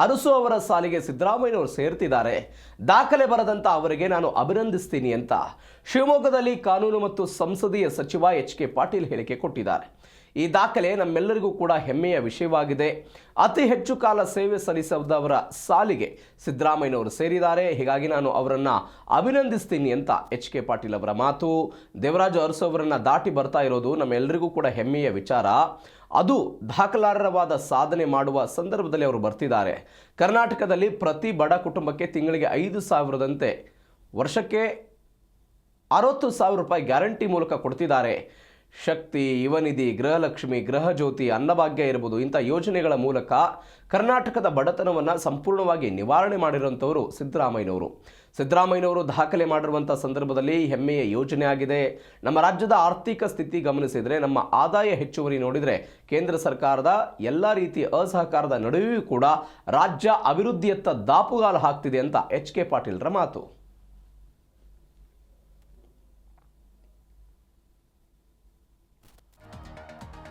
ಅರಸು ಅವರ ಸಾಲಿಗೆ ಸಿದ್ದರಾಮಯ್ಯನವರು ಸೇರ್ತಿದ್ದಾರೆ. ದಾಖಲೆ ಬರದಂತ ಅವರಿಗೆ ನಾನು ಅಭಿನಂದಿಸ್ತೀನಿ ಅಂತ ಶಿವಮೊಗ್ಗದಲ್ಲಿ ಕಾನೂನು ಮತ್ತು ಸಂಸದೀಯ ಸಚಿವ ಎಚ್.ಕೆ. ಪಾಟೀಲ್ ಹೇಳಿಕೆ ಕೊಟ್ಟಿದ್ದಾರೆ. ಈ ದಾಖಲೆ ನಮ್ಮೆಲ್ಲರಿಗೂ ಕೂಡ ಹೆಮ್ಮೆಯ ವಿಷಯವಾಗಿದೆ. ಅತಿ ಹೆಚ್ಚು ಕಾಲ ಸೇವೆ ಸಲ್ಲಿಸಿದವರ ಸಾಲಿಗೆ ಸಿದ್ದರಾಮಯ್ಯನವರು ಸೇರಿದ್ದಾರೆ. ಹೀಗಾಗಿ ನಾನು ಅವರನ್ನು ಅಭಿನಂದಿಸ್ತೀನಿ ಅಂತ ಎಚ್.ಕೆ. ಪಾಟೀಲ್ ಅವರ ಮಾತು. ದೇವರಾಜು ಅರಸು ಅವರನ್ನು ದಾಟಿ ಬರ್ತಾ ಇರೋದು ನಮ್ಮೆಲ್ಲರಿಗೂ ಕೂಡ ಹೆಮ್ಮೆಯ ವಿಚಾರ. ಅದು ದಾಖಲಾರ್ಹವಾದ ಸಾಧನೆ ಮಾಡುವ ಸಂದರ್ಭದಲ್ಲಿ ಅವರು ಬರ್ತಿದ್ದಾರೆ. ಕರ್ನಾಟಕದಲ್ಲಿ ಪ್ರತಿ ಬಡ ಕುಟುಂಬಕ್ಕೆ ತಿಂಗಳಿಗೆ 5,000ದಂತೆ ವರ್ಷಕ್ಕೆ 60,000 ರೂಪಾಯಿ ಗ್ಯಾರಂಟಿ ಮೂಲಕ ಕೊಡ್ತಿದ್ದಾರೆ. ಶಕ್ತಿ, ಯುವನಿಧಿ, ಗೃಹಲಕ್ಷ್ಮಿ, ಗೃಹಜ್ಯೋತಿ, ಅನ್ನಭಾಗ್ಯ ಇರಬಹುದು, ಇಂಥ ಯೋಜನೆಗಳ ಮೂಲಕ ಕರ್ನಾಟಕದ ಬಡತನವನ್ನು ಸಂಪೂರ್ಣವಾಗಿ ನಿವಾರಣೆ ಮಾಡಿರುವಂಥವರು ಸಿದ್ದರಾಮಯ್ಯನವರು ದಾಖಲೆ ಮಾಡಿರುವಂಥ ಸಂದರ್ಭದಲ್ಲಿ ಹೆಮ್ಮೆಯ ಯೋಜನೆ ಆಗಿದೆ. ನಮ್ಮ ರಾಜ್ಯದ ಆರ್ಥಿಕ ಸ್ಥಿತಿ ಗಮನಿಸಿದರೆ, ನಮ್ಮ ಆದಾಯ ಹೆಚ್ಚುವರಿ ನೋಡಿದರೆ ಕೇಂದ್ರ ಸರ್ಕಾರದ ಎಲ್ಲ ರೀತಿಯ ಅಸಹಕಾರದ ನಡುವೆಯೂ ಕೂಡ ರಾಜ್ಯ ಅಭಿವೃದ್ಧಿಯತ್ತ ದಾಪುಗಾಲು ಹಾಕ್ತಿದೆ ಅಂತ ಎಚ್.ಕೆ. ಪಾಟೀಲ್ರ ಮಾತು.